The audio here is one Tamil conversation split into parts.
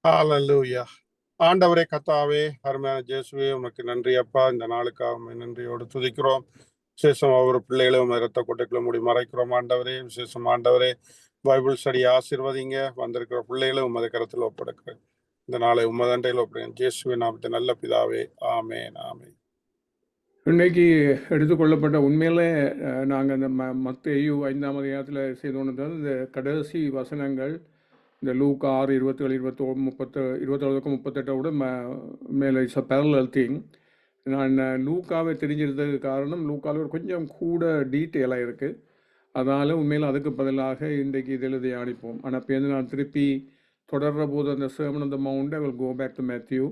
ஹalleluya. ஆண்டவரே கர்த்தாவே, அருமையான இயேசுவே, உமக்கு நன்றி அப்பா. இந்த நாளுக்காக உம்மை நன்றியோடு துதிக்கிறோம். விசேஷமா ஒரு பிள்ளைகளும் இரத்த கொட்டைக்குள்ள மூடி மறைக்கிறோம் ஆண்டவரே. விசேஷம் ஆண்டவரே, பைபிள் ஸ்டடி ஆசீர்வதிங்க. வந்திருக்கிற பிள்ளைகளும் உமது கரத்தில் ஒப்படைக்கிறேன். இந்த நாளை உமது அண்டையில் ஒப்படைக்கிறேன். இயேசுவின் நாமத்தில் நல்ல பிதாவே, ஆமென் ஆமென். இன்னைக்கு எடுத்துக்கொள்ளப்பட்ட உண்மையிலே நாங்கள் இந்த மத்தேயு 5ஆம் அதிகாரத்தில் செய்து கொண்டிருந்தது இந்த கடைசி வசனங்கள், இந்த லூக்கா 6 27 27 38 மேலே இட்ஸ் அ பேரலல் திங். நான் லூக்காவை தெரிஞ்சிருந்ததுக்கு காரணம் லூக்காவில் ஒரு கொஞ்சம் கூட டீட்டெயிலாக இருக்குது. அதனால் உண்மையில் அதுக்கு பதிலாக இன்றைக்கு இதில் தியானிப்போம். ஆனால் இப்போ நான் திருப்பி தொடர்ற போது அந்த Sermon on the Mount I will go back to Matthew.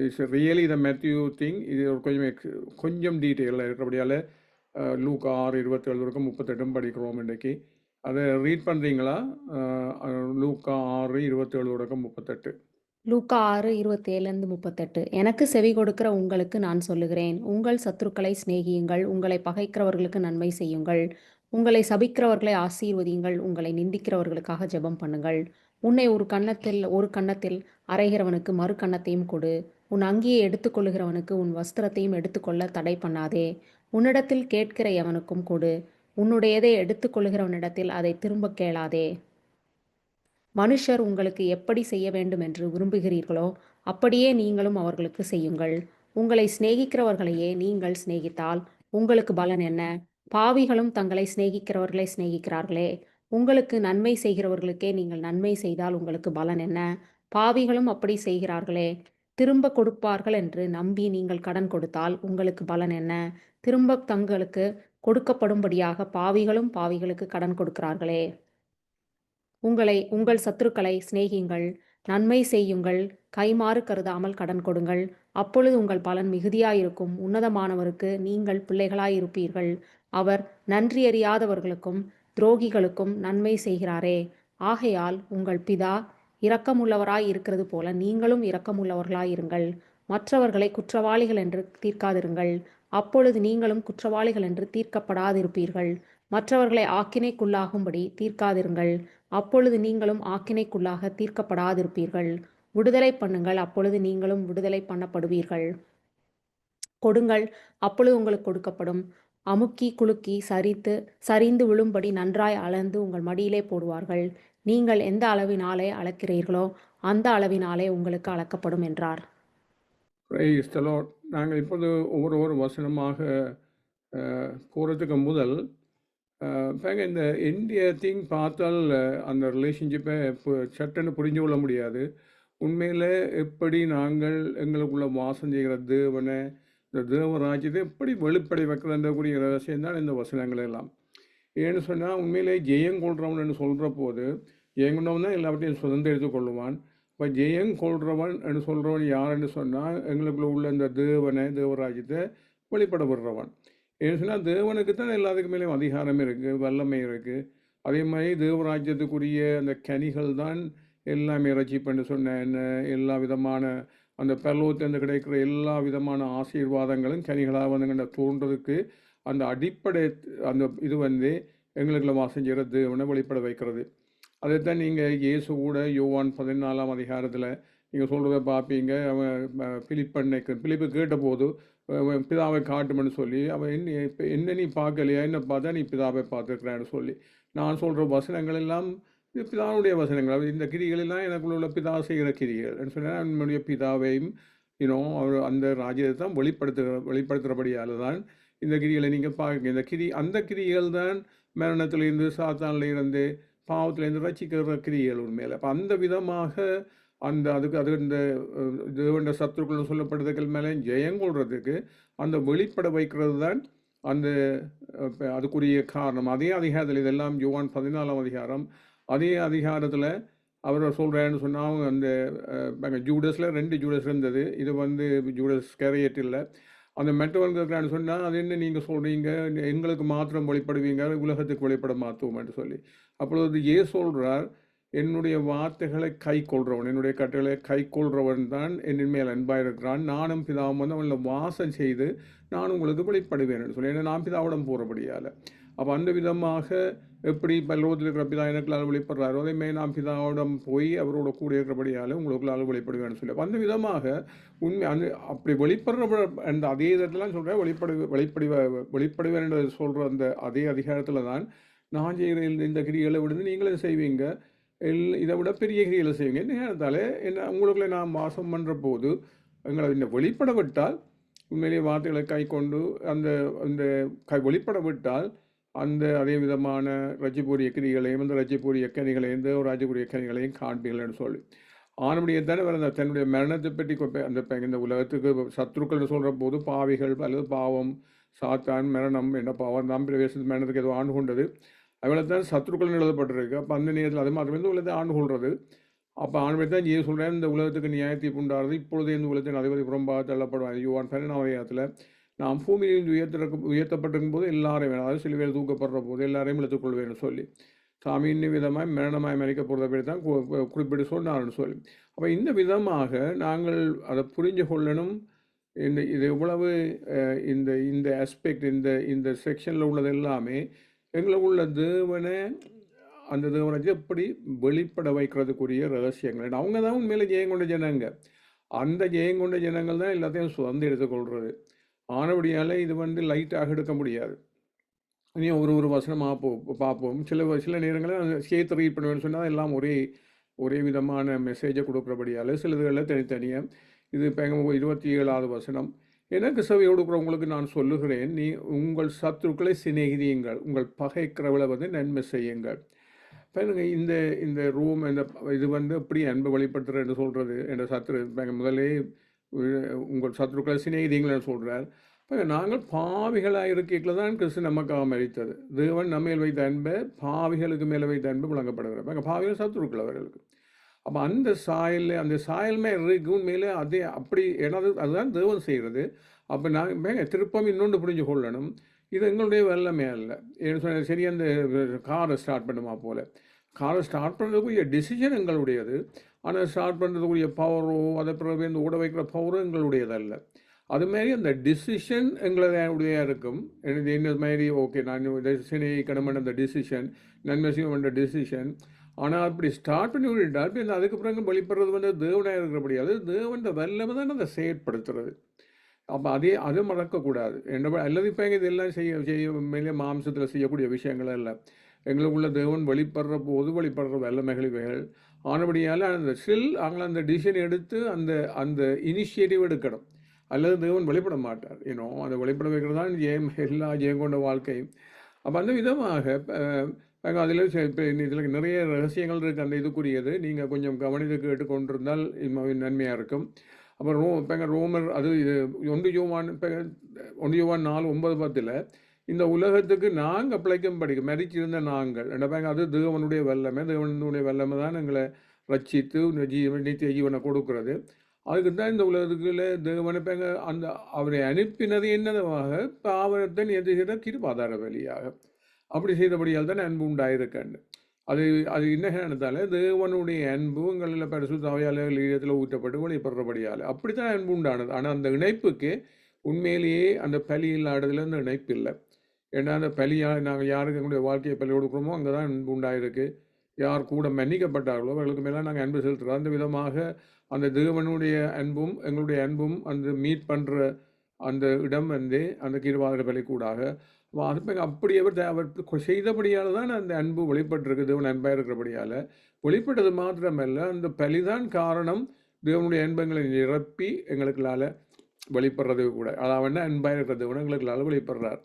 It's really the Matthew thing. இது ஒரு கொஞ்சம் டீட்டெயிலாக இருக்கிறபடியால் லூக்கா 6 27 38 படிக்கிறோம் இன்றைக்கு. அதை ரீட் பண்ணுறீங்களா? லூக்கா 6 27 38. லூக்கா 6 27-38. எனக்கு செவி கொடுக்கிற உங்களுக்கு நான் சொல்லுகிறேன், உங்கள் சத்துருக்களை சிநேகியுங்கள், உங்களை பகைக்கிறவர்களுக்கு நன்மை செய்யுங்கள், உங்களை சபிக்கிறவர்களை ஆசீர்வதியுங்கள், உங்களை நிந்திக்கிறவர்களுக்காக ஜெபம் பண்ணுங்கள். உன்னை ஒரு கன்னத்தில் அறைகிறவனுக்கு மறு கன்னத்தையும் கொடு. உன் அங்கியை எடுத்துக்கொள்ளுகிறவனுக்கு உன் வஸ்திரத்தையும் எடுத்துக்கொள்ள தடை பண்ணாதே. உன்னிடத்தில் கேட்கிற எவனுக்கும் கொடு. உன்னுடையதை எடுத்துக்கொள்ளுகிறவனிடத்தில் அதை திரும்ப கேளாதே. மனுஷர் உங்களுக்கு எப்படி செய்ய வேண்டும் என்று விரும்புகிறீர்களோ அப்படியே நீங்களும் அவர்களுக்கு செய்யுங்கள். உங்களை சிநேகிக்கிறவர்களையே நீங்கள் சிநேகித்தால் உங்களுக்கு பலன் என்ன? பாவிகளும் தங்களை சிநேகிக்கிறவர்களை சிநேகிக்கிறார்களே. உங்களுக்கு நன்மை செய்கிறவர்களுக்கே நீங்கள் நன்மை செய்தால் உங்களுக்கு பலன் என்ன? பாவிகளும் அப்படி செய்கிறார்களே. திரும்ப கொடுப்பார்கள் என்று நம்பி நீங்கள் கடன் கொடுத்தால் உங்களுக்கு பலன் என்ன? திரும்ப தங்களுக்கு கொடுக்கப்படும்படியாக பாவிகளுக்கு கடன் கொடுக்கிறார்களே. உங்கள் சத்துருக்களை சிநேகியுங்கள், நன்மை செய்யுங்கள், கைமாறு கருதாமல் கடன் கொடுங்கள். அப்பொழுது உங்கள் பலன் மிகுதியாயிருக்கும். உன்னதமானவருக்கு நீங்கள் பிள்ளைகளாயிருப்பீர்கள். அவர் நன்றியறியாதவர்களுக்கும் துரோகிகளுக்கும் நன்மை செய்கிறாரே. ஆகையால் உங்கள் பிதா இரக்கமுள்ளவராய் இருக்கிறது போல நீங்களும் இரக்கமுள்ளவர்களாயிருங்கள். மற்றவர்களை குற்றவாளிகள் என்று தீர்க்காதிருங்கள். அப்பொழுது நீங்களும் குற்றவாளிகள் என்று தீர்க்கப்படாதிருப்பீர்கள். மற்றவர்களை ஆக்கினைக்குள்ளாகும்படி தீர்க்காதிருங்கள். அப்பொழுது நீங்களும் ஆக்கினைக்குள்ளாக தீர்க்கப்படாதிருப்பீர்கள். விடுதலை பண்ணுங்கள், அப்பொழுது நீங்களும் விடுதலை பண்ணப்படுவீர்கள். கொடுங்கள், அப்பொழுது உங்களுக்கு கொடுக்கப்படும். அமுக்கி குலுக்கி சரிந்து விழும்படி நன்றாய் அளந்து உங்கள் மடியிலே போடுவார்கள். நீங்கள் எந்த அளவினாலே அளக்கிறீர்களோ அந்த அளவினாலே உங்களுக்கு அளக்கப்படும் என்றார். நாங்கள் இப்போது ஒவ்வொரு வசனமாக போகிறதுக்கு முதல் இந்த இந்திய திங் பார்த்தால் அந்த ரிலேஷன்ஷிப்பை சட்டன்னு புரிஞ்சு கொள்ள முடியாது. உண்மையில் எப்படி நாங்கள் எங்களுக்குள்ள வாசம் செய்கிற தேவனை, இந்த தேவராஜ்யத்தை எப்படி வெளிப்படை வைக்கிறதுக்கூடிய ரகசியம் தான் இந்த வசனங்கள் எல்லாம். ஏன்னு சொன்னால் உண்மையிலே ஜெயங்கொள்றவன் சொல்கிற போது ஜெயங்கொண்டவன் தான் எல்லாவற்றையும் சுதந்திரம் எடுத்துக்கொள்ளுவான். இப்போ ஜெயங்கொள்றவன் என்று சொல்கிறவன் யாருன்னு சொன்னால் எங்களுக்குள்ள உள்ள இந்த தேவராஜ்யத்தை வெளிப்பட விடுறவன். ஏன்னு சொன்னால் தேவனுக்கு தான் எல்லாத்துக்கு மேலேயும் அதிகாரம் இருக்குது, வல்லமை இருக்குது. அதே மாதிரி தேவராஜ்யத்துக்குரிய அந்த கனிகள் தான் எல்லாமே ரட்சிப்புன்னு சொன்ன எல்லா விதமான அந்த பரலோகத்திலிருந்து கிடைக்கிற எல்லா விதமான ஆசீர்வாதங்களும் கனிகளாக வந்து தோன்றதுக்கு அந்த அடிப்படை அந்த இது எங்களுக்குள்ள வாசம் செய்கிற தேவனை வெளிப்பட வைக்கிறது. அதைத்தான் நீங்கள் இயேசு கூட யோவான் 14ஆம் அதிகாரத்தில் நீங்கள் சொல்கிறத பார்ப்பீங்க. அவன் பிலிப்பு கேட்டபோது பிதாவை காட்டுமென்னு சொல்லி அவன் என்ன நீ பார்க்கலையா, என்ன பார்த்தா நீ பிதாவை பார்த்துருக்கிறான்னு சொல்லி நான் சொல்கிற வசனங்கள் எல்லாம் இது பிதாவுடைய வசனங்கள். இந்த கிரிகளெல்லாம் எனக்குள்ள உள்ள பிதா செய்கிற கிரிகள் சொன்னால் என்னுடைய பிதாவையும் அவர் அந்த ராஜ்யத்தை தான் வெளிப்படுத்துகிறபடியால் தான் இந்த கிரிகளை நீங்கள் பார்க்க. அந்த கிரிகள் தான் மரணத்திலேருந்து சாத்தானிலேருந்து பாவத்திலேருந்து ரசிக்கிற கிரிகள் உண்மையில். அப்போ அந்த விதமாக அது இந்த தேவண்ட சத்துருக்குள்ள சொல்லப்படுறதுக்கு மேலே ஜெயங்கொள்றதுக்கு அந்த வெளிப்பட வைக்கிறது தான் அந்த அதுக்குரிய காரணம். அதே அதிகாரத்தில் இதெல்லாம் யோவான் 14ஆம் அதிகாரம் அதே அதிகாரத்தில் அவர் சொல்கிறேன்னு சொன்னால் அந்த ஜூடஸில் 2 ஜூடஸ் இருந்தது. இது ஜூடஸ் ஸ்கேரியட் இல்லை. அந்த மெட்டவன் இருக்கிறான்னு சொன்னால் அது என்ன நீங்கள் சொல்கிறீங்க, எங்களுக்கு மாத்திரம் வெளிப்படுவீங்க, உலகத்துக்கு வெளிப்பட மாற்றுவோம்னு சொல்லி. அப்பொழுது சொல்கிறார், என்னுடைய வார்த்தைகளை கை கொள்றவன், என்னுடைய கட்டளை கை கொள்றவன் தான் என்னின் மேல் அன்பாக இருக்கிறான். நானும் பிதாவும் அவனில் வாசம் செய்து நான் உங்களுக்கு வெளிப்படுவேன் சொல்லி. ஏன்னா நான் பிதாவிடம் போகிறபடியால். அப்போ அந்த விதமாக எப்படி பல்லோகத்தில் இருக்கிற பிதா எனக்குள்ளால் வெளிப்படுறாரோ அதேமாதிரி நாம் பிதாவிடம் போய் அவரோட கூட இருக்கிறபடியால் உங்களுக்குள்ளால் வெளிப்படுவேன்னு சொல்லி அப்போ அந்த விதமாக உண்மை அந்த அப்படி வெளிப்படுற அந்த அதே இடத்துலாம் சொல்கிறேன் வெளிப்படுவேன் என்று சொல்கிற அந்த அதே அதிகாரத்தில் தான் நான் செய்கிற இந்த கிரிகளை விடுந்து நீங்களும் செய்வீங்க இதை விட பெரிய கிரிகளை செய்வீங்க என்ன நேரத்தால் என்ன உங்களுக்குள்ளே நாம் வாசம் பண்ணுற போது எங்களை இந்த வெளிப்பட விட்டால் உண்மையிலேயே வார்த்தைகளை கை கொண்டு அந்த அந்த வெளிப்பட விட்டால் அந்த அதே விதமான ரஜிபூரிய கிரிகளையும் அந்த ரஜிபூரிய கனிகளையும் ஒரு ராஜபூரிய கனிகளையும் காண்பீர்கள்னு சொல்லி ஆனபடியே தானே வர தன்னுடைய மரணத்தை பற்றி அந்த இந்த உலகத்துக்கு சத்ருக்கள்னு சொல்கிற போது பாவிகள் அல்லது பாவம் சாத்தான் மரணம் என்ன பாவம் தான் பிரவேசத்து மரணத்துக்கு ஏதோ ஆண்டு கொண்டது அவளை தான் சத்ருக்கள் எழுதப்பட்டிருக்கு அப்போ அந்த நேரத்தில் அது மாத்திரமே இந்த உலகத்தை ஆண்டு கொள்வது அப்போ ஆண்மை தான் ஏன் சொல்கிறேன் இந்த உலகத்துக்கு நியாயத்தை உண்டாகிறது இப்பொழுதே இந்த உலகத்தின் அதிபதி புறம்பாக தள்ளப்படுவார் யுவான் 12 நாம் பூமியில் உயர்த்தப்பட்டிருக்கும் போது எல்லாரையும் அதாவது சில பேர் தூக்கப்படுற போது எல்லாரையும் இழுத்துக்கொள்வேன்னு சொல்லி சாமி இன்னும் விதமாக மரணமாய் மறைக்க போகிறத பேர் தான் குறிப்பிட்டு சொன்னார்னு சொல்லி அப்போ இந்த விதமாக நாங்கள் அதை புரிஞ்சு கொள்ளணும் இது எவ்வளவு இந்த ஆஸ்பெக்ட் இந்த செக்ஷனில் உள்ளது எல்லாமே எங்களுக்குள்ள தேவனை அந்த தேவனை எப்படி வெளிப்பட வைக்கிறதுக்குரிய ரகசியங்கள் அவங்க தான் உண்மையில ஜெயங்கொண்ட ஜனங்க அந்த ஜெயங்கொண்ட ஜனங்கள் தான் எல்லாத்தையும் சுதந்திரம் எடுத்துக்கொள்வது ஆனபடியால் இது லைட்டாக எடுக்க முடியாது இனி ஒரு வசனமாக பார்ப்போம் சில நேரங்களில் சேர்த்து ரீட் பண்ணுவேன்னு சொன்னால் எல்லாம் ஒரே விதமான மெசேஜை கொடுக்குறபடியால் சிலதுகளில் தனித்தனியாக இது இப்போ 27வது வசனம் எனக்கு செவி கொடுக்குறவங்களுக்கு நான் சொல்லுகிறேன் நீ உங்கள் சத்துருக்களை சிநேகிதியுங்கள் உங்கள் பகைக்கிறவளை நன்மை செய்யுங்கள் பாருங்க இந்த ரூம் இது எப்படி அன்பை வெளிப்படுத்துறேன்னு சொல்கிறது என்ற சத்ரு முதலே உங்கள் சத்ருக்களை சிநேகிதிங்கள்னு சொல்கிறார் இப்போ நாங்கள் பாவிகளாக இருக்கையில் தான் கிறிஸ்து நமக்காக மரித்தது தேவன் நம்மேல் வைத்த அன்பை பாவிகளுக்கு மேலே வைத்த அன்பு வழங்கப்படுகிறார் எங்கள் பாவிகள் சத்ருக்கள் அவர்களுக்கு அப்போ அந்த சாயல் இருக்கும் மேலே அதே அப்படி ஏன்னா அதுதான் தேவன் செய்கிறது அப்போ நாங்கள் திருப்பம் இன்னொன்று புரிஞ்சு கொள்ளணும் இது எங்களுடைய வல்லமே இல்லை ஏன்னு சொன்ன சரி அந்த காரை ஸ்டார்ட் பண்ணுமா போல் காரை ஸ்டார்ட் பண்ணுறதுக்குரிய டிசிஷன் எங்களுடையது ஆனால் ஸ்டார்ட் பண்ணுறதுக்குரிய பவரோ அதை பிறகு இந்த ஓட வைக்கிற பவரோ எங்களுடையதல்ல அதுமாரி அந்த டிசிஷன் எங்களுடைய இருக்கும் எனக்கு இந்த மாதிரி ஓகே நான் சினைக்கணும் அந்த டிசிஷன் நன்மை செய்வோம் டிசிஷன் ஆனால் அப்படி ஸ்டார்ட் பண்ணி விட்டால் இப்போ அதுக்கு பிறகு வெளிப்படுறது தேவனாக இருக்கிறபடியாது தேவன் வல்லமை தான் அதை செயற்படுத்துறது அப்போ அதை மறக்கக்கூடாது என்ன அல்லது இப்போ இதெல்லாம் செய்ய மேலே மாம்சத்தில் செய்யக்கூடிய விஷயங்கள் இல்லை எங்களுக்குள்ள தேவன் வெளிப்படுற வல்லமைகள் இவைகள் ஆனபடியால் அந்த நாங்கள் அந்த டிசிஷன் எடுத்து அந்த இனிஷியேட்டிவ் எடுக்கணும் அல்லது தேவன் வெளிப்பட மாட்டார் அதை வெளிப்பட வைக்கிறது தான் எல்லா ஜெயம் கொண்ட வாழ்க்கையும் அப்போ அந்த விதமாக அதில் இதில் நிறைய ரகசியங்கள் இருக்குது அந்த இதுக்குரியது நீங்கள் கொஞ்சம் கவனித்து கேட்டுக்கொண்டிருந்தால் நன்மையாக இருக்கும் அப்புறம் ரோமர் அது 1 யோவான் 4:9-10 இந்த உலகத்துக்கு நாங்கள் பிழைக்கும்படிக்கு மரிச்சிருந்த நாங்கள் அது தேவனுடைய வல்லமை தான் எங்களை ரட்சித்து நித்திய ஜீவனை கொடுக்கறது அதுக்கு தான் இந்த உலகத்துக்குள்ள தேவனை அந்த அவரை அனுப்பினது என்னதாக பாவனத்தை நியதி செய்த கிருபாதார வழியாக அப்படி செய்தபடியால் தான் அன்பு உண்டாயிருக்கண்டு அது என்ன காரணத்தால் தேவனுடைய அன்பு உங்களில் பரிசுத்த அவையாளர்கள் ஈழத்தில் ஊற்றப்பட்டு வெளிப்படுறபடியால் அப்படி தான் அன்பு உண்டானது ஆனால் அந்த இணைப்புக்கு உண்மையிலேயே அந்த பலி இல்லாததில் அந்த இணைப்பு இல்லை ஏன்னா அந்த பலியாக நாங்கள் யாருக்கு எங்களுடைய வாழ்க்கையை பலி கொடுக்குறோமோ அங்கே தான் அன்பு உண்டாயிருக்கு யார் கூட மன்னிக்கப்பட்டார்களோ அவர்களுக்கு மேலே நாங்கள் அன்பு செலுத்துகிறோம் அந்த விதமாக அந்த தேவனுடைய அன்பும் எங்களுடைய அன்பும் அந்த மீட் பண்ணுற அந்த இடம் அந்த கிருபாதார பலி கூடாக அது அப்படி அவர் செய்தபடியால் தான் அந்த அன்பு வெளிப்பட்டிருக்கு தேவன் அன்பாக இருக்கிறபடியால் வெளிப்பட்டது மாத்திரமல்ல அந்த பலிதான் காரணம் தேவனுடைய அன்பங்களை நிரப்பி எங்களுக்குள்ளால் வெளிப்படுறது கூட அதாவது அன்பாக இருக்கிற தேவன் எங்களுக்குள்ளால் வெளிப்படுறார்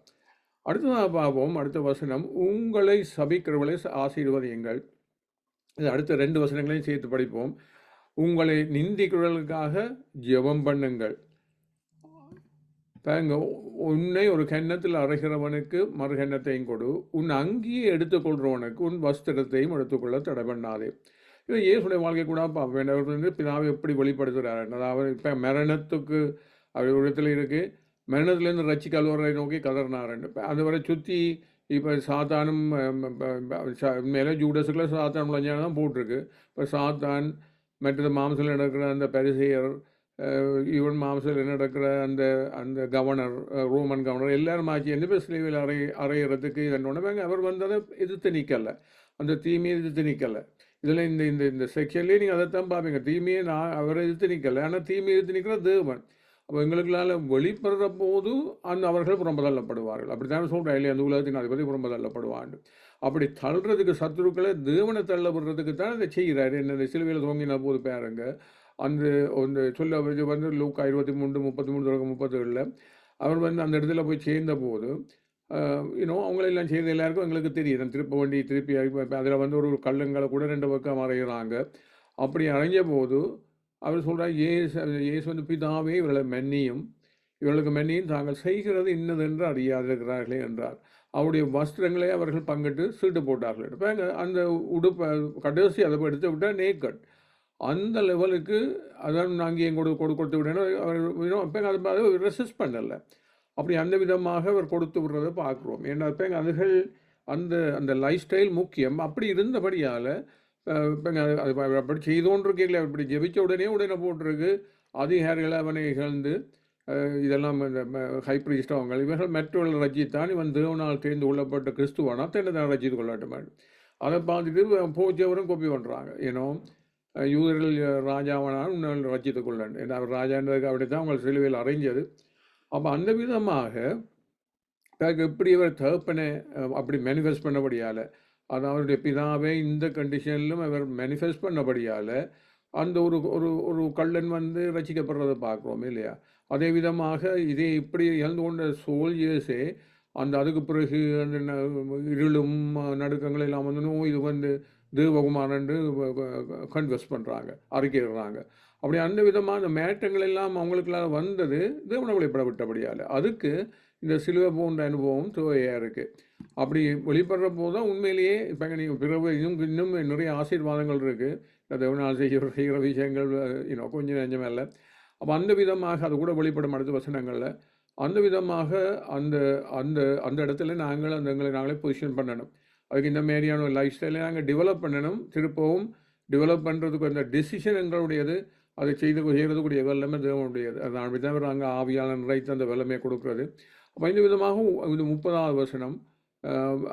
அடுத்ததாக பார்ப்போம் அடுத்த வசனம் உங்களை சபிக்கிறவர்களை ஆசீர்வதியுங்கள் இது அடுத்த 2 வசனங்களையும் சேர்த்து படிப்போம் உங்களை நிந்திக்கிறவர்களுக்காக ஜெபம் பண்ணுங்கள் பாருங்க உன்னை ஒரு கன்னத்தில் அறைகிறவனுக்கு மறு கன்னத்தையும் கொடு உன் அங்கேயே எடுத்துக்கொள்கிறவனுக்கு உன் வஸ்திரத்தையும் எடுத்துக்கொள்ள தடை பண்ணாதே இது இயேசுடைய வாழ்க்கை கூட பார்ப்பேன் பிதாவை எப்படி வெளிப்படுத்துகிறார் அதாவது இப்போ மரணத்துக்கு அவர் இடத்துல இருக்குது மரணத்துலேருந்து ரச்சி கல்வரை நோக்கி கதறினாருன்னு இப்போ அதுவரை சுற்றி இப்போ சாத்தானும் மேலே ஜூடஸுக்குள்ள சாத்தான் விளைஞ்சான தான் போட்டிருக்கு இப்போ சாத்தான் மற்றது மாம்சத்தில் நடக்கிற அந்த பரிசெயர் ஈவன் மாம்சத்தில் நடக்கிற அந்த அந்த கவர்னர், ரோமன் கவர்னர் எல்லாரும் ஆச்சு எந்த பேர் சிலுவையில் அறையிறதுக்கு இதனோடனே அவர் வந்து அதை எதிர்த்து நிற்கலை, அந்த தீமையை எதிர்த்து நிற்கலை. இதில் இந்த இந்த இந்த செக்ஷன்லேயே நீங்கள் அதைத்தான் பார்ப்பீங்க, தீமையை அவரை எதிர்த்து நிற்கலை, ஆனால் தீமையை எதிர்த்து நிற்கிற தேவன். அப்போ எங்களுக்குள்ளால் வெளிப்படுற போது அந்த அவர்கள் புறம்பதள்ளப்படுவார்கள். அப்படி தானே சொல்கிறேன் இல்லையா, அந்த உலகத்தின் அதிபதி புறம்பதள்ளப்படுவாண்டு. அப்படி தள்ளுறதுக்கு சத்துருக்களை தேவனை தள்ள விடுறதுக்கு தான் அதை செய்கிறாரு. என்ன சிலுவையில் தொங்கின போது பாருங்க, அந்த ஒன்று சொல்ல வந்து லூக்கா 23, 33, 37 அவர் வந்து அந்த இடத்துல போய் சேர்ந்த போது அவங்களெல்லாம் செய்த எல்லாருக்கும் எங்களுக்கு தெரியும், திருப்பி அதில் வந்து ஒரு கல்லுங்களை கூட 2 பக்கம் அறையிறாங்க. அப்படி அறைஞ்ச போது அவர் சொல்கிறார், இயேசு வந்து பிதாவே இவர்களை இவர்களுக்கு மென்னியும் தாங்கள் செய்கிறது இன்னதென்று அறியாதிருக்கிறார்களே என்றார். அவருடைய வஸ்திரங்களை அவர்கள் பங்கிட்டு சீட்டு போட்டார்கள். இப்போ அந்த உடுப்பை கடைசி அதை எடுத்து விட்டால் நேக்கட் அந்த லெவலுக்கு அதான் நாங்கள் என் கொடுத்து விடணும். அவர் அதை ரெசிஸ்ட் பண்ணலை. அப்படி அந்த விதமாக அவர் கொடுத்து விடுறதை பார்க்குறோம். ஏன்னா இப்போ அதுகள் அந்த அந்த லைஃப் ஸ்டைல் முக்கியம். அப்படி இருந்தபடியால் இப்போங்க அது அப்படி செய்தோன்று கேட்கல, அப்படி ஜெபிச்ச உடனே போட்டிருக்கு அதிகாரிகளை அவனை இகழ்ந்து இதெல்லாம் இந்த ஹை பிரீஸ்ட் அவங்க இவர்கள் மற்றவர்கள் ரச்சித்தான், இவன் தேவனால் தேர்ந்து கொள்ளப்பட்ட கிறிஸ்துவானா தன்னை தான் ரச்சித்து கொள்ளட்டுமான். அதை பார்த்துட்டு போச்சவரும் கோப்பி பண்ணுறாங்க. யூதர்கள் ராஜாவானால் உன்னால் ரச்சித்து கொள்ளணும், ஏன்னா அவர் ராஜான்றதுக்கு அப்படி தான் அவங்க சிலுவையில் அறைஞ்சது. அப்போ அந்த விதமாக எப்படி அவர் தகப்பனை அப்படி மேனிஃபெஸ்ட் பண்ணபடியால், அது அவருடைய பிதாவை இந்த கண்டிஷனிலும் அவர் மேனிஃபெஸ்ட் பண்ணபடியால் அந்த ஒரு ஒரு ஒரு கள்ளன் வந்து ரசிக்கப்படுறதை பார்க்குறோம் இல்லையா. அதே விதமாக இதே இப்படி இழந்து கொண்ட சோல்ஜர்ஸே அந்த அதுக்கு பிறகு அந்த இருளும் நடுக்கங்கள் எல்லாம் வந்து இது வந்து தேவகுமாரன் கன்வெஸ்ட் பண்ணுறாங்க, அறிக்கையிடுறாங்க. அப்படி அந்த விதமான மேட்டங்கள் எல்லாம் அவங்களுக்குலாம் வந்தது தேவனை வெளிப்பட விட்டபடியால். அதுக்கு இந்த சிலுவை போன்ற அனுபவம் தேவையாக இருக்குது. அப்படி வெளிப்படுற போது தான் உண்மையிலேயே இப்போ நீங்கள் பிறகு இன்னும் நிறைய ஆசீர்வாதங்கள் இருக்குது, தேவனால் செய்கிற விஷயங்கள் கொஞ்சம் நெஞ்சமே இல்லை. அப்போ அந்த விதமாக அது கூட வெளிப்படும் அடுத்த வசனங்களில். அந்த விதமாக அந்த அந்த அந்த இடத்துல எங்களை நாங்களே பொசிஷன் பண்ணணும். அதுக்கு இந்த மாதிரியான லைஃப் ஸ்டைலை நாங்கள் டெவலப் பண்ணணும். திருப்பவும் டெவலப் பண்ணுறதுக்கு அந்த டெசிஷன் எங்களுடையது, அதை செய்கிறதுக்குரிய வெள்ளமே தேவனுடையது. அது அப்படி தான் நாங்கள் ஆவியாளர் நிறைத்து அந்த வெள்ளமே கொடுக்குறது. அப்போ இந்த விதமாக இது 30வது வசனம்.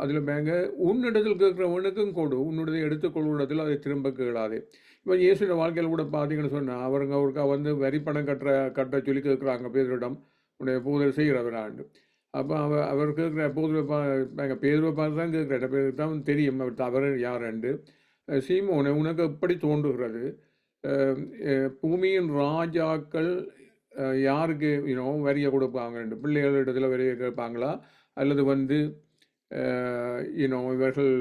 அதில் பேங்க உன்னிடத்தில் கேட்குறவனுக்கும் கொடு, உன்னுடைய எடுத்துக்கொள்வதில் அதை திரும்ப கேளாதே. இப்போ இயேசுடைய வாழ்க்கையில் கூட பார்த்தீங்கன்னு சொன்னால் அவருக்கு வந்து வரி பணம் கட்ட சொல்லி கேட்குறாங்க பேதரிடம், உன்னுடைய போதர் செய்கிறவராண்டு. அப்போ அவர் கேட்குற பேதுருவை பார்த்து தான் கேட்குற பேருக்கு தான் தெரியும் அவர் தவறு யாருண்டு. சீமோனை உனக்கு எப்படி தோன்றுகிறது, பூமியின் ராஜாக்கள் யாருக்கு வரியை கொடுப்பாங்க, பிள்ளைகளிடத்தில் வரியை கேட்பாங்களா அல்லது வந்து இவர்கள்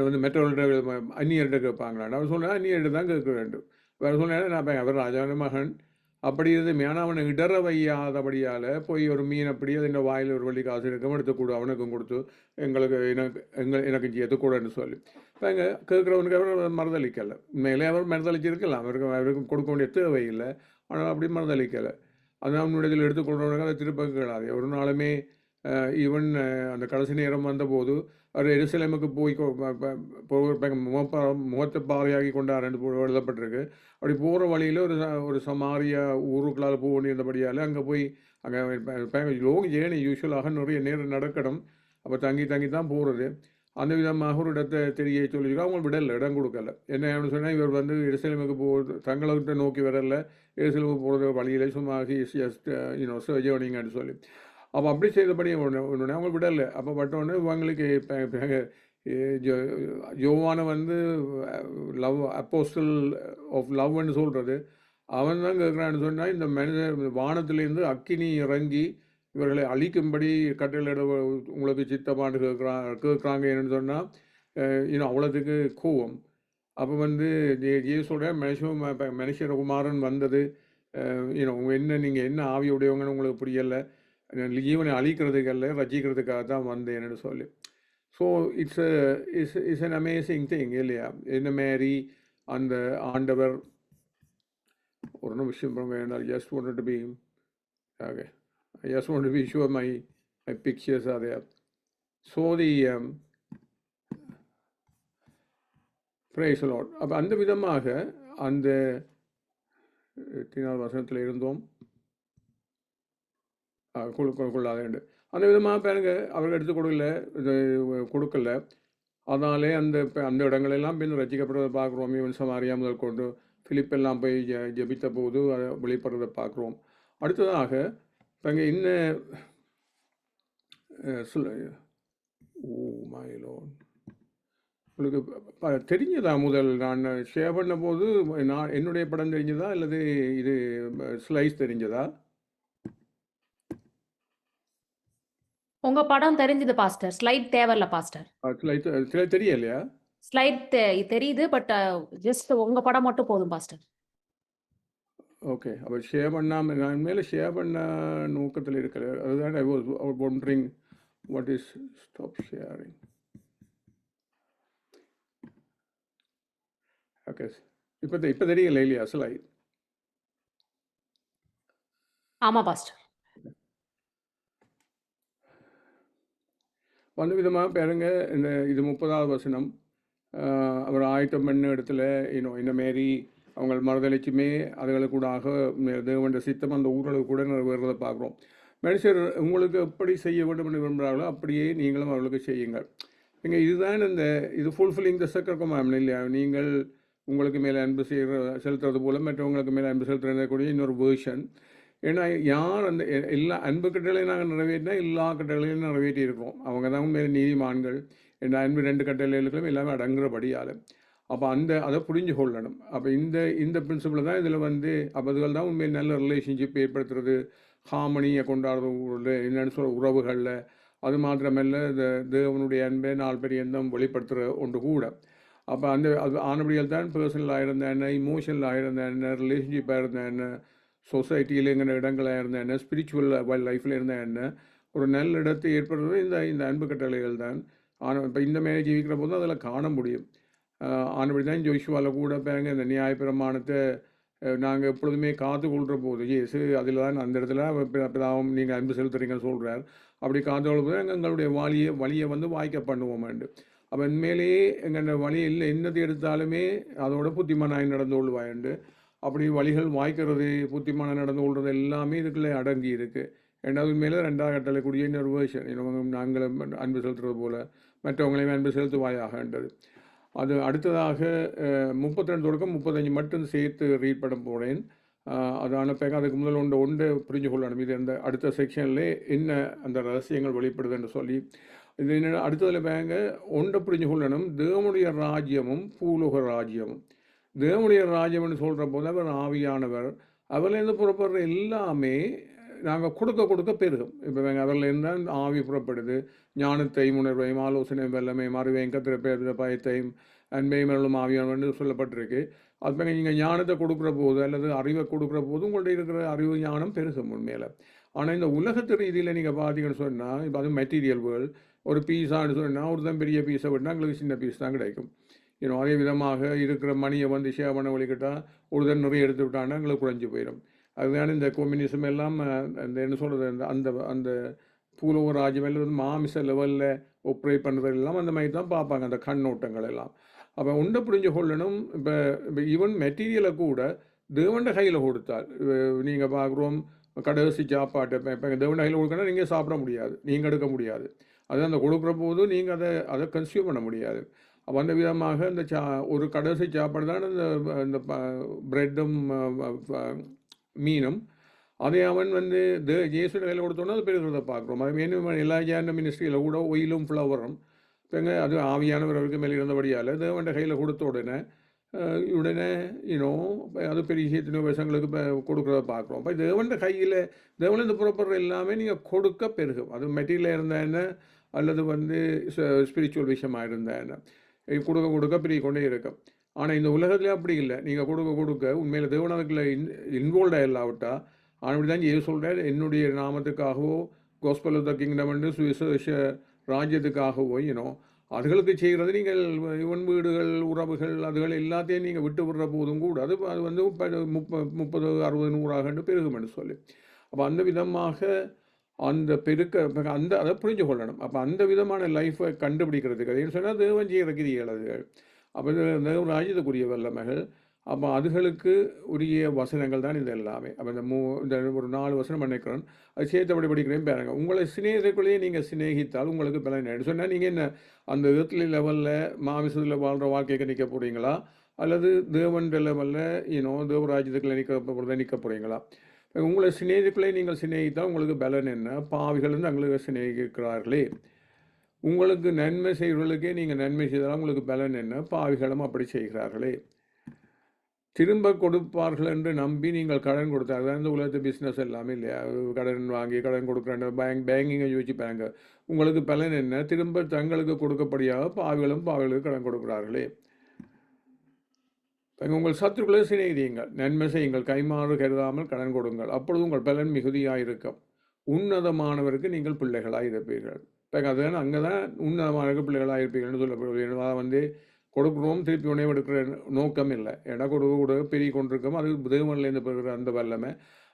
வந்து மற்றவர்கள்ட்ட அந்நியர்கிட்ட கேட்பாங்களான்னு அவர் சொன்னால் அந்நியர்கிட்ட தான் கேட்க வேண்டும். அவர் சொன்னேன் நான் அவர் ராஜாவின் மகன் அப்படி இருந்து மேனாவனை இடற வையாதபடியால் போய் ஒரு மீன் அப்படி அது இந்த வாயில் ஒரு வள்ளி காசு இருக்கும் எடுத்துக்கூட அவனுக்கும் கொடுத்து எனக்கு எதுக்கூடன்னு சொல்லி இப்போ எங்கள் கேட்குறவனுக்கு அவர் மறுதளிக்கலை. உண்மையிலே அவர் மறுதளிச்சிருக்கலாம், அவருக்கு கொடுக்க வேண்டிய தேவையில்லை, ஆனால் அப்படி மறுதளிக்கலை. அது அவனுடைய இதில் எடுத்துக்கொள்றவனுக்கு அதை திருப்ப கேளாது. ஒரு நாளுமே ஈவன் அந்த கடைசி நேரம் வந்தபோது அவர் எருசலேமுக்கு போய் முகத்தை பாறையாகி கொண்டார் என்று எழுதப்பட்டிருக்கு. அப்படி போகிற வழியில் ஒரு சமாரியா ஊருக்குள்ளால் போக வேண்டியிருந்தபடியால் அங்கே போய் அங்கே லோங் ஜேர்னி யூஸ்வலாக நிறைய நேரம் நடக்கணும். அப்போ தங்கி தான் போகிறது. அந்த விதமாக ஒரு இடத்தை தெரிய சொல்லியிருக்கோம். அவங்க விடலை, இடம் கொடுக்கல. என்ன சொன்னால் இவர் வந்து எருசலேமுக்கு போகிறது தங்கள்கிட்ட நோக்கி வரல, எருசலேமுக்கு போகிறது வழியில் சும்மா ஜேர்னிங்கன்னு சொல்லி. அப்போ அப்படி செய்தபடி ஒன்று அவங்க விடலை. அப்போ பட்டோடனே இவங்களுக்கு யோவானை வந்து லவ் அப்போஸ்டல் ஆஃப் லவ்னு சொல்கிறது அவன் தான் கேட்குறான்னு சொன்னால் இந்த மனிதர் வானத்திலேருந்து அக்கினி இறங்கி இவர்களை அழிக்கும்படி கட்டளையிட உங்களுக்கு சித்தமானு கேட்குறாங்க என்னன்னு சொன்னால் அவ்வளோத்துக்கு கோவம். அப்போ வந்து இயேசுடைய மனுஷகுமாரன் வந்தது என்ன நீங்கள் என்ன ஆவி உடையவங்கன்னு உங்களுக்கு புரியலை, ஜீவனை அழிக்கிறதுக்கு அல்ல ரசிக்கிறதுக்காக தான் வந்தேன்னு சொல்லி. So it's an amazing thing இல்லையா. என்ன மாரி அந்த ஆண்டவர் ஒரு நிமிஷம் வேண்டாம். Just want to be okay, I just want to be sure my pictures are there. So the praise the Lord. அப்போ அந்த விதமாக அந்த எத்தனாவது வசனத்தில் இருந்தோம்? கொள்ளாதேண்டு அந்த விதமாக பாருங்க அவர்கள் எடுத்து கொடுக்கல. அதனாலே அந்த இடங்களெல்லாம் பின் ரசிக்கப்படுறதை பார்க்குறோம். ஈவன் சமாரியா முதல் கொண்டு பிலிப் எல்லாம் போய் ஜெபித்த போது அதை வெளிப்படுறதை பார்க்குறோம். அடுத்ததாக இப்போ இங்கே இன்னும் உங்களுக்கு தெரிஞ்சதா முதல் நான் ஷேர் பண்ண போது நான் என்னுடைய படம் தெரிஞ்சதா அல்லது இது ஸ்லைஸ் தெரிஞ்சதா? உங்க படம் தெரிஞ்சது பாஸ்டர். ஸ்லைட் தேவையில்ல பாஸ்டர். ஸ்லைட் தெரியலையா? ஸ்லைட் தெரியுது, பட் ஜஸ்ட் உங்க படம் மட்டும் போதும் பாஸ்டர். ஓகே, அப்போ ஷேர் பண்ணாமல் நான் மேலே ஷேர் பண்ண நோக்கத்தில் இருக்கிற அதுதான் I was wondering what is stop sharing. Okay, இப்போ தெரியல இல்லையா ஸ்லைட்? ஆமா பாஸ்டர். அந்த விதமாக பாருங்க, இது 30வது வசனம். அவர் ஆயத்தம் பண்ண இடத்துல இன்னமாரி அவங்க மறுதளிச்சுமே அதுகளுக்கூடாக தேவனுடைய சித்தம் அந்த ஊர்களுக்கு கூட நிறைவேறதை பார்க்குறோம். மனுஷர் உங்களுக்கு எப்படி செய்ய வேண்டும் என்று விரும்புகிறார்களோ அப்படியே நீங்களும் அவர்களுக்கு செய்யுங்கள். இங்கே இதுதான் இது ஃபுல்ஃபில்லிங் த செகண்ட் கமாண்ட்மென்ட் இல்லையா? நீங்கள் உங்களுக்கு மேலே அன்பு செலுத்துறது போல மற்றவங்களுக்கு மேலே அன்பு செலுத்துறக்கூடிய இன்னொரு வேர்ஷன். ஏன்னா யார் அந்த எல்லா அன்பு கட்டளையும் நாங்கள் நிறைவேற்றினா எல்லா கட்டளையும் நிறைவேற்றி இருக்கிறோம். அவங்க தான் உண்மையில நீதிமான்கள். ஏன்னா அன்பு 2 கட்டளைகளுக்கும் எல்லாமே அடங்குறபடியால் அப்போ அதை புரிஞ்சு கொள்ளணும். அப்போ இந்த பிரின்சிபிள் தான் இதில் அப்போ அதுகள் தான் உண்மையை நல்ல ரிலேஷன்ஷிப் ஏற்படுத்துறது, ஹார்மனியை கொண்டாடுறது, என்னென்னு சொல்கிற உறவுகளில். அது மாத்திரமல்ல இந்த தேவனுடைய அன்பை 4 பேர் எந்தம் வெளிப்படுத்துகிற ஒன்று கூட. அப்போ அது ஆனபடியால் தான் பர்சனலாக இருந்த என்ன, இமோஷனலாக இருந்த என்ன, ரிலேஷன்ஷிப்பாக இருந்த என்ன, சொசைட்டியில் எங்கிற இடங்களாக இருந்த என்ன, ஸ்பிரிச்சுவல் லைஃப்பில் இருந்தால் என்ன, ஒரு நல்ல இடத்தை ஏற்படுறது இந்த அன்பு கட்டளைகள் தான். ஆனால் இப்போ இந்த மேலே ஜீவிக்கிற போது அதில் காண முடியும். ஆனபடி தான் ஜோஷுவாவில் கூட பாருங்க இந்த நியாயப்பிரமாணத்தை நாங்கள் எப்பொழுதுமே காத்து கொள்கிற போது ஏசு அதில் தான் அந்த இடத்துல பிதாவும் நீங்கள் அன்பு செலுத்துறீங்கன்னு சொல்கிறார். அப்படி காத்து கொள்ளும் போது எங்களுடைய வழியை வாய்க்க பண்ணுவோமாண்டு. அப்போ உண்மையிலேயே எங்கள் வழி இல்லை என்னது எடுத்தாலுமே அதோட புத்திமானாய் நடந்து கொள்வாயண்டு. அப்படி வழிகள் வாய்க்கிறது, புத்திமான நடந்து கொள்வது எல்லாமே இதுக்குள்ளே அடங்கி இருக்குது. ரெண்டாவது மேலே 2வது கட்டளை கூடிய இன்னொரு வேர்ஷன், நாங்கள் அன்பு செலுத்துறது போல் மற்றவங்களையும் அன்பு செலுத்துவாயாகன்றது. அது அடுத்ததாக 32 தொடக்கம் 35 மட்டும் சேர்த்து ரீட் பண்ண போகிறேன். அது அனுப்ப அதுக்கு முதல் ஒன்று புரிஞ்சு கொள்ளணும். இது அந்த அடுத்த செக்ஷன்லே என்ன அந்த ரகசியங்கள் வெளிப்படுதுன்னு சொல்லி இது என்ன அடுத்ததில் பேங்க ஒன்றை புரிஞ்சு கொள்ளணும். தேவனுடைய ராஜ்யமும் பூலோக ராஜ்யமும். தேவனுடைய ராஜ்யம்னு சொல்கிற போது அவர் ஆவியானவர், அவர்லேருந்து புறப்படுற எல்லாமே நாங்கள் கொடுக்க பெருகும். இப்போ அவர்லேருந்து தான் ஆவி புறப்படுது. ஞானத்தையும் உணர்வையும் ஆலோசனையும் வெள்ளமையும் அறிவையும் கத்திர பயத்தையும் அன்பையும் வெள்ளம் ஆவியானவர்னு சொல்லப்பட்டிருக்கு. அது நீங்கள் ஞானத்தை கொடுக்குற போது அல்லது அறிவை கொடுக்குற போது உங்கள்ட்ட இருக்கிற அறிவு ஞானம் பெருகும் உண்மையில். ஆனால் இந்த உலகத்து ரீதியில் நீங்கள் பார்த்தீங்கன்னு சொன்னால் இப்போ அது மெட்டீரியல் வேர்ல்டு. ஒரு பீஸான்னு சொன்னால் ஒரு தான் பெரிய பீஸை விட்டால் எங்களுக்கு சின்ன பீஸ் தான் கிடைக்கும். அதே விதமாக இருக்கிற மணியை ஷேர் பண்ண வழிக்கிட்டால் ஒரு தான் நிறைய எடுத்து விட்டாங்கன்னா எங்களுக்கு குறைஞ்சி போயிடும். அதுதான் இந்த கம்யூனிசம் எல்லாம் அந்த என்ன சொல்கிறது அந்த அந்த பூலோக ராஜ்யம் எல்லாம் மாமிச லெவலில் ஒப்ரேட் பண்ணுறது எல்லாம் அந்த மாதிரி தான் பார்ப்பாங்க அந்த கண்ணோட்டங்கள் எல்லாம். அப்போ ஒன்றை புரிஞ்சு கொள்ளணும். இப்போ ஈவன் மெட்டீரியலை கூட தேவண்ட கையில் கொடுத்தால் நீங்கள் பார்க்குறோம் கடைசி சாப்பாட்டை இப்போ தேவண்ட கையில் கொடுக்கணும் நீங்கள் சாப்பிட முடியாது, நீங்கள் எடுக்க முடியாது. அது அந்த கொடுக்குற போது நீங்கள் அதை கன்சியூம் பண்ண முடியாது. அப்போ அந்த விதமாக இந்த ஒரு கடைசி சாப்பாடு தான் இந்த ப்ரெட்டும் மீனும். அதை அவன் இயேசு கையில் கொடுத்தோன்னா அது பெருகிறத பார்க்குறோம். அது வேணும் எல்லா ஜான மினிஸ்ட்ரியில் கூட ஒயிலும் ஃப்ளவரும் இப்போங்க அது ஆவியானவருக்கு மேலே இருந்தபடியால் தேவண்ட கையில் கொடுத்த உடனே அது பெரிய வருஷங்களுக்கு இப்போ கொடுக்குறத பார்க்குறோம். இப்போ தேவண்ட கையில் தேவனிருந்து புறப்படுற எல்லாமே நீங்கள் கொடுக்க பெருகும். அது மெட்டீரியலாக இருந்தால் என்ன அல்லது ஸ்பிரிச்சுவல் விஷயமாக இருந்தால் என்ன கொடுக்க பெரிய கொண்டே இருக்கும். ஆனால் இந்த உலகத்தில் அப்படி இல்லை. நீங்கள் கொடுக்க உண்மையில் தேவன் அதுக்குள்ள இன்வால்வ்டாக இல்லாவிட்டா அப்படி தான் ஏன் சொல்கிறார், என்னுடைய நாமத்துக்காகவோ கோஸ்பல் ஆஃப் த கிங்டம் வந்து சுவிசேஷ ராஜ்யத்துக்காகவோ அதுகளுக்கு செய்கிறது. நீங்கள் இவன் வீடுகள் உறவுகள் அதுகள் எல்லாத்தையும் நீங்கள் விட்டு விடுற போதும் கூட அது 30, 60, 100 பெருகும்னு சொல்லி. அப்போ அந்த விதமாக அந்த அதை புரிஞ்சு கொள்ளணும். அப்போ அந்த விதமான லைஃப்பை கண்டுபிடிக்கிறதுக்கு அது சொன்னால் தேவன் செய்கிற கிரியைகள் அதுகள். அப்போ தேவன் ராஜ்யத்துக்குரிய வல்லமைகள். அப்போ அதுகளுக்கு உரிய வசனங்கள் தான் இது எல்லாமே. அப்போ இந்த ஒரு 4 வசனம் நினைக்கிறேன், அது சேர்த்தபடி படிக்கிறேன் பாருங்க. உங்களை சிநேகிதர்களையே நீங்கள் சிநேகித்தால் உங்களுக்கு பலன் என்ன சொன்னால், நீங்கள் என்ன அந்த earthly லெவலில் மாமிசத்தில் வாழ்கிற வாழ்க்கைக்கு நிற்க போகிறீங்களா, அல்லது தேவன்ற லெவலில் தேவராஜ்யத்துக்குள்ள நிற்க போகிறீங்களா? உங்களை சிநேகிதர்களை நீங்கள் சிநேகித்தால் உங்களுக்கு பலன் என்ன? பாவிகள் வந்து தங்களுக்கு சிநேகிக்கிறார்களே. உங்களுக்கு நன்மை செய்கிறவர்களுக்கே நீங்கள் நன்மை செய்தால் உங்களுக்கு பலன் என்ன? பாவிகளும் அப்படி செய்கிறார்களே. திரும்ப கொடுப்பார்கள் என்று நம்பி நீங்கள் கடன் கொடுத்தாங்க. இந்த உலகத்து பிஸ்னஸ் எல்லாமே இல்லையா, கடன் வாங்கி கடன் கொடுக்குற பேங்கிங்கை யோசிப்பாங்க. உங்களுக்கு பலன் என்ன? திரும்ப தங்களுக்கு கொடுக்கப்படியாக பாவிகளுக்கு கடன் கொடுக்கிறார்களே. உங்கள் சத்துருக்களை சிநேகியுங்கள், நன்மை செய்யுங்கள், கைமாறு கருதாமல் கடன் கொடுங்கள், அப்பொழுது உங்கள் பலன் மிகுதியாக இருக்கும். உன்னதமானவருக்கு நீங்கள் பிள்ளைகளாக இருப்பீர்கள். அதுதான் அங்கே தான் உன்னதமானவருக்கு பிள்ளைகளாக இருப்பீர்கள்னு சொல்லப்படுவது. கொடுக்குறோம் திருப்பி உடனே எடுக்கிற நோக்கம் இல்லை. ஏன்னா கொடுக்க பெருகி கொண்டிருக்கோம். அது தேவனிலேருந்து பெறுகிற அந்த வல்லமை.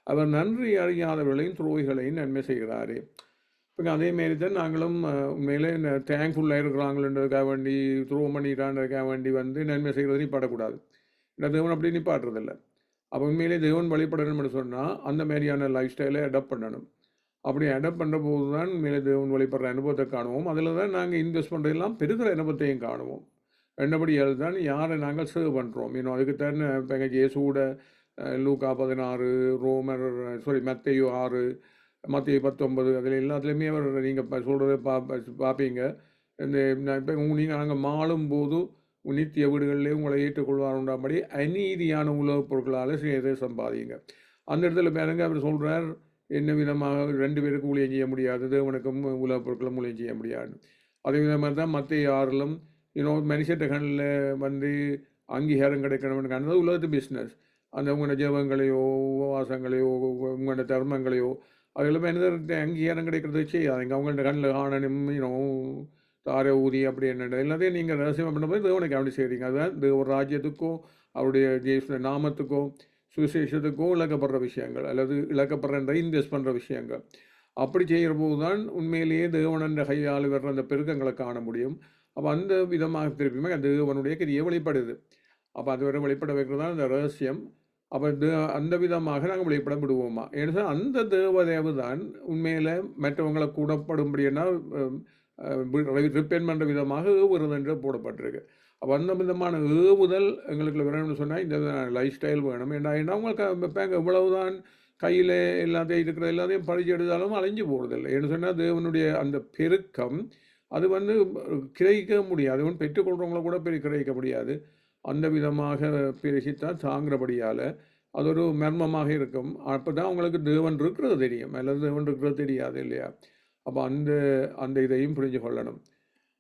அவர் நன்றி அறியாதவர்களையும் துரோகிகளையும் நன்மை செய்கிறாரே. இப்போ அதேமாரி தான் நாங்களும் உண்மையிலே தேங்க்ஃபுல்லாக இருக்கிறாங்களன்றதுக்காக வேண்டி துரோகம் பண்ணிட்டான்றதுக்காக வேண்டி நன்மை செய்கிறத நிப்பாட்டக்கூடாது. ஏன்னா தேவன் அப்படி நிப்பாட்டுறதில்லை. அப்போ உண்மையிலே தேவன் வழிபடணும்னு சொன்னால் அந்த மாதிரியான லைஃப் ஸ்டைலை அடாப்ட் பண்ணணும். அப்படி அடாப்ட் பண்ணுற போது தான் உண்மையிலே தேவன் வழிபடுற அனுபவத்தை காணுவோம். அதில் தான் நாங்கள் இன்வெஸ்ட் பண்ணுறதெல்லாம் பெருகிற அனுபவத்தையும் காணுவோம். என்னபடியால் தான் யாரை நாங்கள் சர்வ் பண்ணுறோம். அதுக்கு தான் இப்போ எங்கள் இயேசுவோட லூக்கா 16, மத்தேயு 6, மத்தேயு 19 அதில் எல்லாத்துலேயுமே அவர் நீங்கள் சொல்கிறத பார்ப்பீங்க. இப்போ நீங்கள் நாங்கள் மாளும்போது நித்திய வீடுகளிலே உங்களை ஏற்றுக்கொள்வாருண்டாம்படி அநீதியான உலகப் பொருட்களால் சிறியதை சம்பாதிங்க. அந்த இடத்துல பாருங்க, அவர் சொல்கிறார் என்ன விதமாக 2 பேருக்கு ஊழியம் செய்ய முடியாது, தேவனுக்கும் உலகப் பொருட்களும் ஊழியம் செய்ய முடியாது. அதே விதமாக தான் மத்தேயு 6லும் மனுஷட்ட கண்ணில் அங்கீகாரம் கிடைக்கணும்னு காணுறது உலகத்து பிஸ்னஸ். அந்த உங்களோட ஜெபங்களையோ உபவாசங்களையோ உங்களோட தர்மங்களையோ அதெல்லாம் மனிதர்கிட்ட அங்கீகாரம் கிடைக்கிறது செய்யாதுங்க. அவங்கள்ட்ட கண்ணில் காணணும் தார ஊதி அப்படி என்ன எல்லாத்தையும் நீங்கள் ரகசியம் பண்ணும்போது தேவனுக்கு அப்படி செய்கிறீங்க. அதுதான் தேவ ராஜ்யத்துக்கோ அவருடைய ஜெயிஸ்ட நாமத்துக்கோ சுவிசேஷத்துக்கோ இழக்கப்படுற விஷயங்கள், அல்லது இழக்கப்படுற இன்வெஸ்ட் பண்ணுற விஷயங்கள். அப்படி செய்கிற போது தான் உண்மையிலேயே தேவனன்ற கையால் வர்ற அந்த பெருக்கங்களை காண முடியும். அப்போ அந்த விதமாக திருப்பியுமே அது தேவனுடைய கிரியை வெளிப்படுது. அப்போ அது வரை வெளிப்பட வைக்கிறது தான் அந்த ரகசியம். அப்போ அந்த விதமாக நாங்கள் வெளிப்பட விடுவோமா? ஏன்னா அந்த தேவதேவு தான் உண்மையில் மற்றவங்களை கூடப்படும்படினா ரிப்பேர் பண்ணுற விதமாக ஏவுறது என்று போடப்பட்டிருக்கு. அப்போ அந்த விதமான ஏவுதல் எங்களுக்கு வேணும்னு சொன்னால் இந்த லைஃப் ஸ்டைல் வேணும். ஏன்னா அவங்களுக்கு எவ்வளவுதான் கையில் எல்லாத்தையும் இருக்கிற எல்லாத்தையும் பறிச்சு எடுத்தாலும் அழிஞ்சு போகிறதில்லை. ஏன்னு சொன்னால் தேவனுடைய அந்த பெருக்கம் அது கிரகிக்க முடியாது. அவன் பெற்றுக்கொள்கிறவங்கள கூட கிரகிக்க முடியாது. அந்த விதமாக பெருகித்தான் தாங்கிறபடியால் அது ஒரு மர்மமாக இருக்கும். அப்போ தான் அவங்களுக்கு தேவன் இருக்கிறது தெரியும், அல்லது தேவன் இருக்கிறது தெரியாது இல்லையா? அப்போ அந்த இதையும் புரிஞ்சு கொள்ளணும்.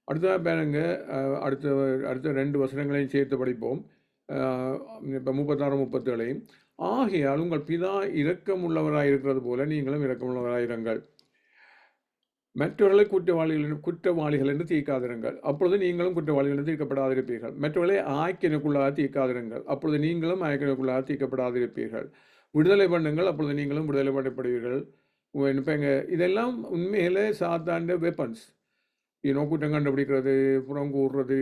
அடுத்ததாக பாருங்க, அடுத்த 2 வசனங்களையும் சேர்த்து படிப்போம். இப்போ 36, 37. ஆகையால் உங்கள் பிதா இரக்கமுள்ளவராக இருக்கிறது போல நீங்களும் இரக்கமுள்ளவராயிருங்கள். மற்றவர்களை குற்றவாளிகள் என்று தீர்க்காதிருங்கள், அப்பொழுது நீங்களும் குற்றவாளிகள் என்று தீர்க்கப்படாதிருப்பீர்கள். மற்றவர்களை ஆக்கினுக்குள்ளாக தீர்க்காதிருங்கள், அப்பொழுது நீங்களும் ஆக்கினுக்குள்ளாக தீர்க்கப்படாதிருப்பீர்கள். விடுதலை பண்ணுங்கள், அப்பொழுது நீங்களும் விடுதலை பண்ணப்படுவீர்கள். இதெல்லாம் உண்மையிலே சாத்தாண்ட வெப்பன்ஸ். குற்றம் கண்டுபிடிக்கிறது, புறம் கூறுறது,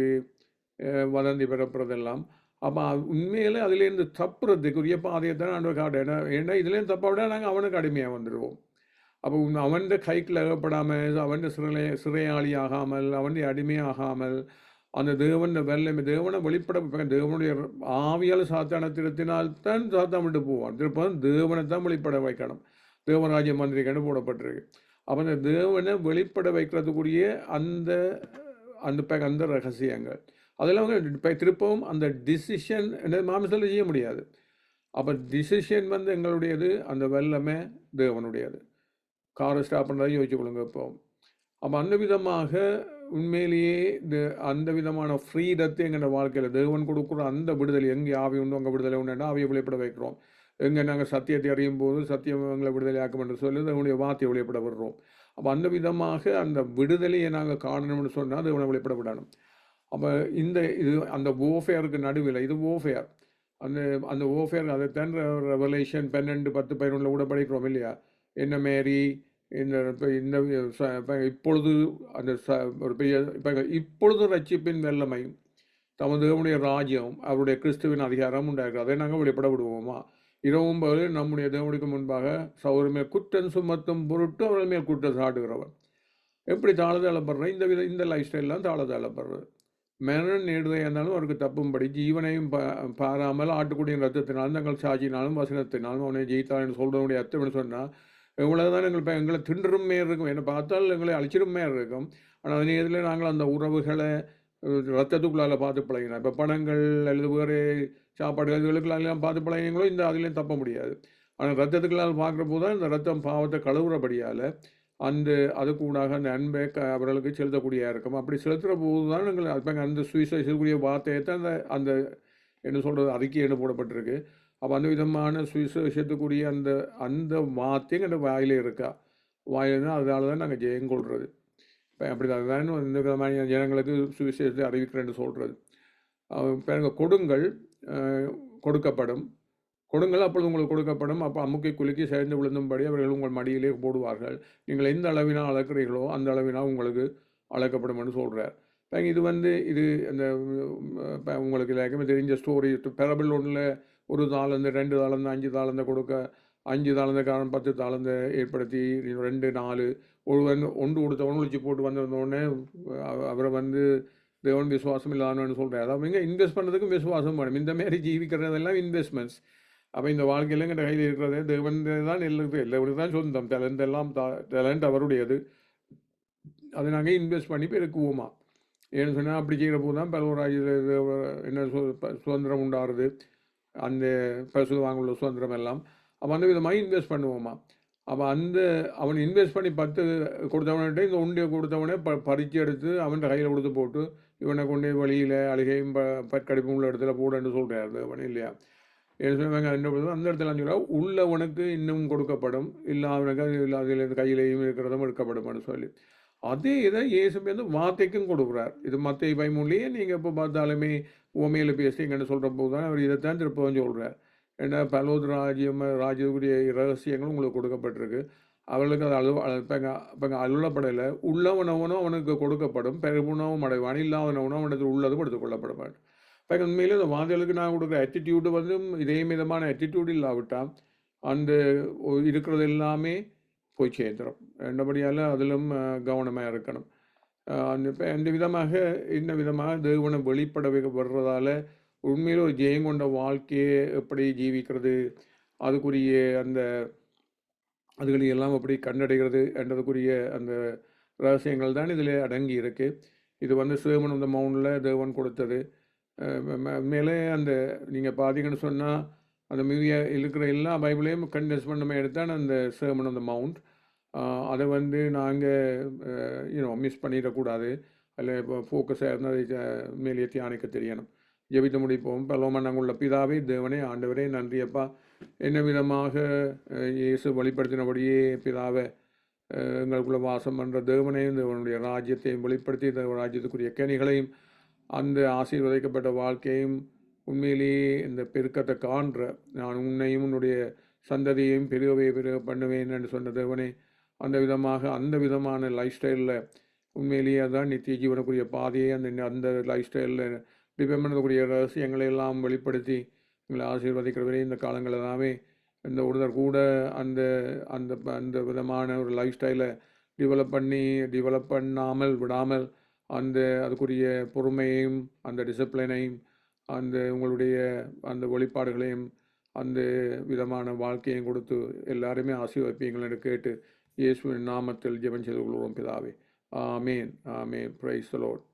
வதந்தி பரப்புறதெல்லாம். அப்போ உண்மையிலே அதுலேருந்து தப்புறதுக்குரிய பாதையை தான் ஆண்டவர் காட்ட. ஏன்னா இதுலேருந்து தப்ப விட நாங்கள் அவனுக்கு அடிமையாக வந்துடுவோம். அப்போ அவன் கைக்கில் அகப்படாமல், அவன் சிறையாளி ஆகாமல், அவன் அடிமையாகாமல், அந்த தேவனை வெளிப்பட தேவனுடைய ஆவியால் சாத்தான திருத்தினால்தான் சாத்தான் விட்டு போவான். திருப்பம் தேவனை தான் வெளிப்பட வைக்கணும். தேவராஜ்ய மந்திரிக்கன்னு போடப்பட்டிருக்கு. அப்போ அந்த தேவனை வெளிப்பட வைக்கிறதுக்குரிய அந்த ரகசியங்கள் அதெல்லாம் திருப்பவும் அந்த டிசிஷன் மாமிசத்தில் செய்ய முடியாது. அப்போ டிசிஷன் எங்களுடையது, அந்த வல்லமை தேவனுடையது. காரை ஸ்டாப் பண்ணுறதை யோசிச்சு கொள்ளுங்க. இப்போ அப்போ அந்த விதமாக உண்மையிலேயே அந்த விதமான ஃப்ரீடத்தை எங்கள் வாழ்க்கையில் தேவன் கொடுக்குற அந்த விடுதலை, எங்கே ஆவி உண்டு அங்கே விடுதலை உண்டுன்னா ஆவியை வெளிப்பட வைக்கிறோம். எங்கே நாங்கள் சத்தியத்தை அறியும் போது சத்தியம் எங்களை விடுதலை ஆக்கும் சொல்லி தேவனுடைய வார்த்தையை வெளிப்பட விடுறோம். அப்போ அந்த விதமாக அந்த விடுதலையை நாங்கள் காணணும்னு சொன்னால் தேவனை வெளிப்பட விடணும். அப்போ அந்த ஓஃபேருக்கு நடுவில் இது ஓஃபேர். அந்த ஓஃபேர் அதைத்தான் ரெவலேஷன் 12, 10, 11 கூட படிக்கிறோம் இல்லையா? என்ன மாரி இப்பொழுது அந்த ஒரு பெரிய இப்பொழுது ரட்சிப்பின் வெள்ளமை தமது தேவனுடைய ராஜ்யம் அவருடைய கிறிஸ்துவின் அதிகாரம் உண்டாகிறது. அதை நாங்கள் வெளிப்பட விடுவோமா? இரவும் பகலும் நம்முடைய தேவனுக்கு முன்பாக சகோதரர் மேல் குற்றம் சுமத்தும் பொருட்டு அவர்கள் மேல் குற்றம் சாட்டுகிறவன். எப்படி தாழ்தளப்படுற இந்த லைஃப் ஸ்டைல்லாம் தாழ்தளப்படுறது. மரணம் நேடுதையாக இருந்தாலும் அவருக்கு தப்பும்படி ஜீவனையும் பாராமல் ஆட்டுக்குடியின் ரத்தத்தினாலும் தங்கள் சாட்சியினாலும் வசனத்தினாலும் அவனை ஜெயித்தான்னு சொல்கிறவனுடைய அர்த்தம்னு சொன்னால் இவ்வளவுதான் எங்களை திண்டரும் மேல் இருக்கும். என்னை பார்த்தால் எங்களை அழிச்சிடும் மேல் இருக்கும். ஆனால் அதே இதில் நாங்கள் அந்த உறவுகளை ரத்தத்துக்குள்ளால் பார்த்து பழகினோம். இப்போ பணங்கள் அல்லது வேறு சாப்பாடுகள் இதுகளுக்கெல்லாம் பார்த்து பழகினீங்களோ இந்த அதுலேயும் தப்ப முடியாது. ஆனால் ரத்தத்துக்களால் பார்க்குற போது தான் இந்த ரத்தம் பாவத்தை கழுவுறபடியால் அதுக்கூடாக அந்த அன்பை அவர்களுக்கு செலுத்தக்கூடியதாக இருக்கும். அப்படி செலுத்துகிற போது தான் நாங்கள் இப்போ அந்த சுவிசேஷக்கூடிய வார்த்தையை தான் அந்த என்ன சொல்கிறது அறிக்கை போடப்பட்டிருக்கு. அப்போ அந்த விதமான சுவிசேஷத்துக்குரிய அந்த வார்த்தையும் அந்த வாயிலே இருக்கா வாயில் தான். அதனால தான் நாங்கள் ஜெயங்கொள்கிறது. இப்போ அப்படி தான் இந்த விதமான ஜனங்களுக்கு சுவிசேஷத்தை அறிவிக்கிறேன்னு சொல்கிறது. இப்போ கொடுங்கள் கொடுக்கப்படும், கொடுங்கள் அப்பொழுது உங்களுக்கு கொடுக்கப்படும். அப்போ அமுக்கை குலுக்கி சேர்ந்து விழுந்தும்படி அவர்கள் உங்கள் மடியிலே போடுவார்கள். நீங்கள் எந்த அளவினால் அளக்கிறீர்களோ அந்த அளவினால் உங்களுக்கு அளக்கப்படும் என்று சொல்கிறார். இது இது அந்த உங்களுக்கு எல்லாருக்குமே தெரிஞ்ச ஸ்டோரி. பெரபிள் ஒன்றில் 1 தாளந்து 2 தாளந்து 5 தாளந்தை கொடுக்க 5 தாளந்துக்காரன் 10 தாளந்தை ஏற்படுத்தி 2 4 ஒன்று கொடுத்தவன் ஒழிச்சு போட்டு வந்தோடனே அவரை தேவன் விசுவாசம் இல்லாதவன்னு சொல்கிறார். அதாவது இங்கே இன்வெஸ்ட் பண்ணுறதுக்கும் விசுவாசம் வேணும். இந்த மாதிரி ஜீவிக்கிறதெல்லாம் இன்வெஸ்ட்மெண்ட்ஸ். அப்போ இந்த வாழ்க்கையில் எங்கள் கையில் இருக்கிறது தேவன் தான் எல்லாருக்கும் தான் சொந்தம். டேலண்ட் அவருடையது. அதை நாங்கள் இன்வெஸ்ட் பண்ணி பெருக்குவோமா? ஏன்னு சொன்னால் அப்படி செய்கிற போது தான் பலவராஜ்யத்தில் என்ன சுதந்திரம் உண்டாகிறது, அந்த பசு வாங்குள்ள சுதந்திரம் எல்லாம். அப்போ அந்த விதமாக இன்வெஸ்ட் பண்ணுவோமா? அப்போ அவன் இன்வெஸ்ட் பண்ணி 10 கொடுத்தவன்கிட்ட இந்த உண்டியை கொடுத்தவனே பறித்து எடுத்து அவன் கையில் கொடுத்து போட்டு இவனை கொண்டு வழியில் அழுகையும் பற்கடிப்பும் உள்ள இடத்துல போடன்னு சொல்கிறார் அவன் இல்லையா? என்ன சொல்லுவாங்க அந்த இடத்துல சொல்ல உள்ளவனுக்கு இன்னும் கொடுக்கப்படும், இல்லாதவனுக்கு அது இல்லாத கையிலையும் இருக்கிறதும் எடுக்கப்படும் சொல்லி அதே இதை இயேசு வார்த்தைக்கும் கொடுக்குறார். இது மத்திய 13 நீங்கள் இப்போ பார்த்தாலுமே உமையில் பேசுங்கன்னு சொல்கிற போது தான் அவர் இதைத்தான் திருப்பவும் சொல்கிறார். ஏன்னா பலோது ராஜ்யத்துக்குரிய ரகசியங்களும் உங்களுக்கு கொடுக்கப்பட்டிருக்கு. அவர்களுக்கு அது அருளப்படலை. உள்ளவனவனும் அவனுக்கு கொடுக்கப்படும், பெருகுணவும் அடைவான், இல்லாதவனவனும் அவனுக்கு உள்ளதும் எடுத்துக்கொள்ளப்படுவான். இப்போ உண்மையிலே இந்த வாதிகளுக்கு நான் கொடுக்குற ஆட்டிடியூடு இதே விதமான ஆட்டிடியூடு இல்லாவிட்டால் இருக்கிறது எல்லாமே போய் சேர்ந்துடும். ரெண்டபடியால் அதிலும் கவனமாக இருக்கணும். இந்த விதமாக தேவனை வெளிப்பட வர்றதால உண்மையில் ஒரு ஜெயம் கொண்ட வாழ்க்கையை எப்படி ஜீவிக்கிறது, அதுக்குரிய அதுகளையெல்லாம் எப்படி கண்டடைகிறது என்றதுக்குரிய அந்த ரகசியங்கள் தான் இதில் அடங்கி இருக்குது. இது சேமன் அந்த மவுண்டில் தேவன் கொடுத்தது. மேலே நீங்கள் பார்த்தீங்கன்னு சொன்னால் அந்த மீதிய இருக்கிற எல்லா பைபிளையும் கண்டென்ஸ் பண்ண எடுத்தான் அந்த சேமன் அந்த மவுண்ட். அதை நாங்கள் மிஸ் பண்ணிடக்கூடாது. அதில் இப்போ ஃபோக்கஸாக இருந்தால் அதை மேலே தியானிக்க தெரியணும். ஜெபித்து முடிப்போம். பலோமனங்குள்ள பிதாவே, தேவனே, ஆண்டவரே, நன்றியப்பா. என்ன விதமாக இயேசு வெளிப்படுத்தினபடியே பிதாவை எங்களுக்குள்ள வாசம் பண்ணுற தேவனையும் தேவனுடைய ராஜ்யத்தையும் வெளிப்படுத்தி தேவ ராஜ்யத்துக்குரிய கனிகளையும் ஆசீர்வதிக்கப்பட்ட வாழ்க்கையும் உண்மையிலேயே இந்த பெருக்கத்தை காண்ற நான் உன்னையும் உன்னுடைய சந்ததியையும் பெருக பண்ணுவேன் என்று சொன்ன தேவனே, அந்த விதமான லைஃப் ஸ்டைலில் உண்மையிலேயே அதுதான் நித்திய ஜீவனுக்குரிய பாதையை அந்த லைஃப் ஸ்டைலில் டிபெண்ட் பண்ணக்கூடிய ரகசியங்களை எல்லாம் வெளிப்படுத்தி எங்களை ஆசீர்வதிக்கிறவரே, இந்த காலங்கள் எல்லாமே இந்த ஒருத்தர் கூட அந்த விதமான ஒரு லைஃப் ஸ்டைலை டெவலப் பண்ணாமல் விடாமல் அதுக்குரிய பொறுமையையும் அந்த டிசிப்ளினையும் உங்களுடைய அந்த வெளிப்பாடுகளையும் அந்த விதமான வாழ்க்கையும் கொடுத்து எல்லாருமே ஆசீர்வதிப்பீங்கள் என்று கேட்டு இயேசுவின் நாமத்தில் ஜெபம் செய்து கொள்கிறோம் பிதாவே. ஆமேன். ஆமேன். Praise the Lord.